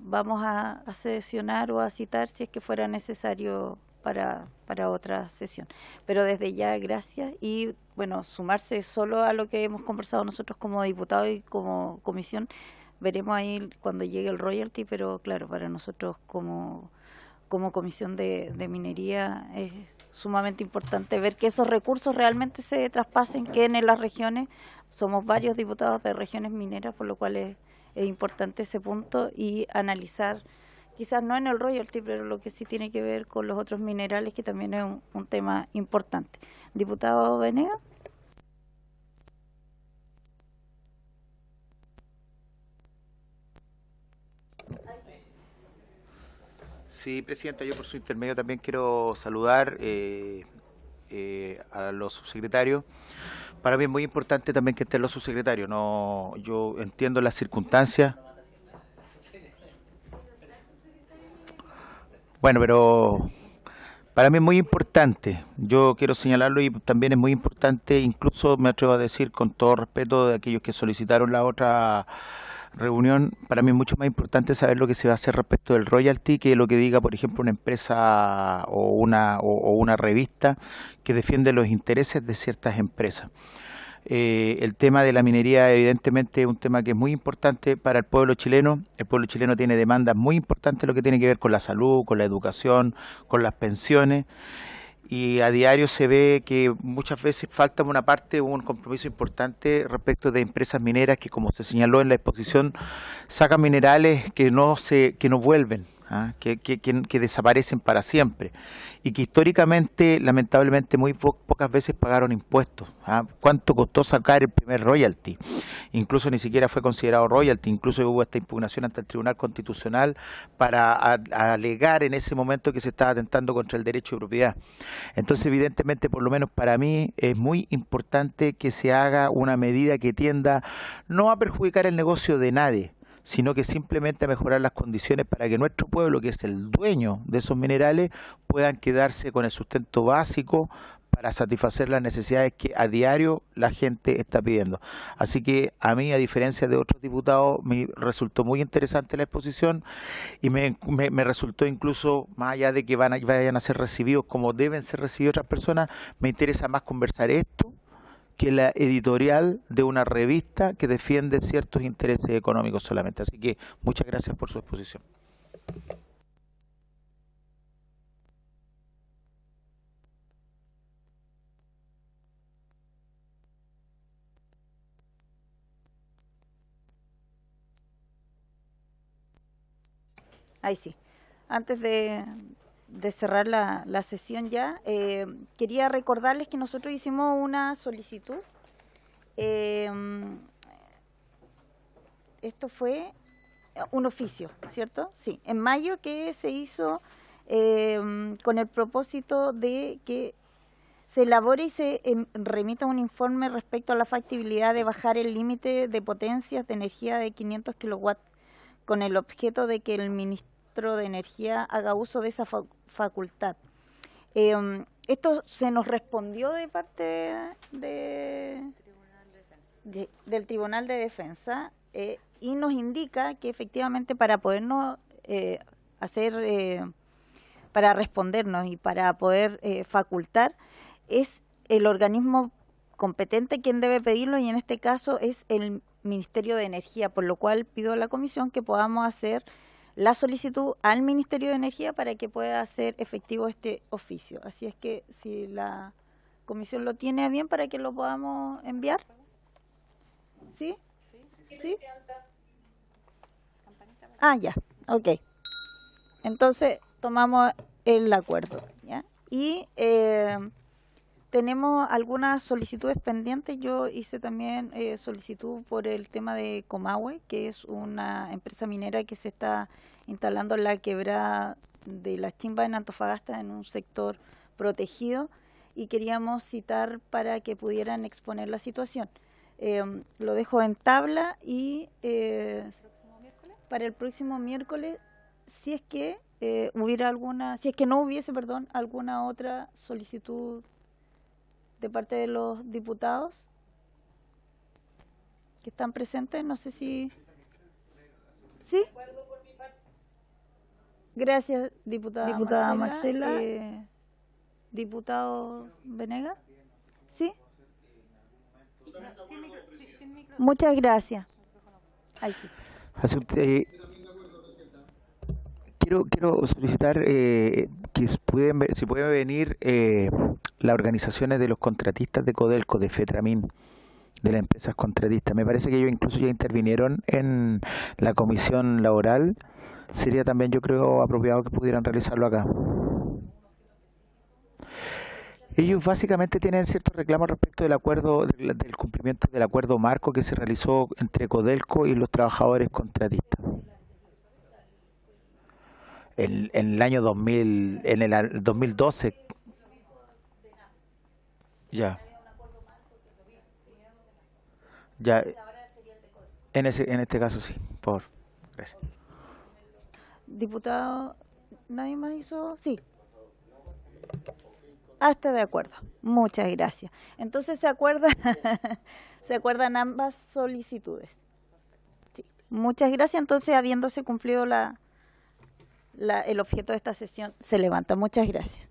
vamos a sesionar o a citar si es que fuera necesario para otra sesión. Pero desde ya, gracias, y bueno, sumarse solo a lo que hemos conversado nosotros como diputados y como comisión. Veremos ahí cuando llegue el royalty, pero claro, para nosotros como comisión de minería es sumamente importante ver que esos recursos realmente se traspasen, queden en las regiones. Somos varios diputados de regiones mineras, por lo cual es importante ese punto, y analizar, quizás no en el royalty, pero lo que sí tiene que ver con los otros minerales, que también es un tema importante. Diputado Venegas. Sí, Presidenta, yo por su intermedio también quiero saludar a los subsecretarios. Para mí es muy importante también que estén los subsecretarios. No, yo entiendo las circunstancias. Bueno, pero para mí es muy importante. Yo quiero señalarlo, y también es muy importante, incluso me atrevo a decir con todo respeto de aquellos que solicitaron la otra reunión, para mí es mucho más importante saber lo que se va a hacer respecto del royalty que lo que diga, por ejemplo, una empresa o una revista que defiende los intereses de ciertas empresas. El tema de la minería evidentemente es un tema que es muy importante para el pueblo chileno. El pueblo chileno tiene demandas muy importantes en lo que tiene que ver con la salud, con la educación, con las pensiones. Y a diario se ve que muchas veces falta una parte, un compromiso importante respecto de empresas mineras que, como se señaló en la exposición, sacan minerales que no vuelven, que desaparecen para siempre, y que históricamente, lamentablemente, muy pocas veces pagaron impuestos. ¿Cuánto costó sacar el primer royalty? Incluso ni siquiera fue considerado royalty, incluso hubo esta impugnación ante el Tribunal Constitucional para alegar en ese momento que se estaba atentando contra el derecho de propiedad. Entonces, evidentemente, por lo menos para mí, es muy importante que se haga una medida que tienda no a perjudicar el negocio de nadie, sino que simplemente a mejorar las condiciones para que nuestro pueblo, que es el dueño de esos minerales, puedan quedarse con el sustento básico para satisfacer las necesidades que a diario la gente está pidiendo. Así que a mí, a diferencia de otros diputados, me resultó muy interesante la exposición, y me resultó incluso, más allá de que vayan a ser recibidos como deben ser recibidos otras personas, me interesa más conversar esto que la editorial de una revista que defiende ciertos intereses económicos solamente. Así que muchas gracias por su exposición. Ahí sí. Antes de cerrar la sesión ya, quería recordarles que nosotros hicimos una solicitud. Esto fue un oficio, ¿cierto? Sí, en mayo, que se hizo con el propósito de que se elabore y se remita un informe respecto a la factibilidad de bajar el límite de potencias de energía de 500 kilowatts, con el objeto de que el Ministro de Energía haga uso de esa facultad. Esto se nos respondió de parte del Tribunal de Defensa, y nos indica que efectivamente para podernos para respondernos y para poder facultar, es el organismo competente quien debe pedirlo, y en este caso es el Ministerio de Energía, por lo cual pido a la comisión que podamos hacer la solicitud al Ministerio de Energía para que pueda hacer efectivo este oficio. Así es que si la comisión lo tiene a bien, para que lo podamos enviar. ¿Sí? ¿Sí? Ah, ya, ok. Entonces tomamos el acuerdo, ¿ya? Y tenemos algunas solicitudes pendientes. Yo hice también solicitud por el tema de Comahue, que es una empresa minera que se está instalando en la quebrada de La Chimba en Antofagasta, en un sector protegido, y queríamos citar para que pudieran exponer la situación. Lo dejo en tabla, y para el próximo miércoles, si es que no hubiese, alguna otra solicitud de parte de los diputados que están presentes. No sé si... ¿Sí? Gracias, diputada Marcela. Diputado Venegas. ¿Sí? Muchas gracias. Ahí sí. Quiero solicitar que si pueden venir las organizaciones de los contratistas de Codelco, de FETRAMIN, de las empresas contratistas. Me parece que ellos incluso ya intervinieron en la comisión laboral. Sería también, yo creo, apropiado que pudieran realizarlo acá. Ellos básicamente tienen ciertos reclamos respecto del acuerdo, del cumplimiento del acuerdo marco que se realizó entre Codelco y los trabajadores contratistas. En el año 2000, en el 2012. Ya. En este caso sí, por favor. Gracias. Diputado, ¿nadie más hizo? Sí. Está de acuerdo. Muchas gracias. Entonces se acuerdan ambas solicitudes. Sí. Muchas gracias. Entonces, habiéndose cumplido el objeto de esta sesión, se levanta. Muchas gracias.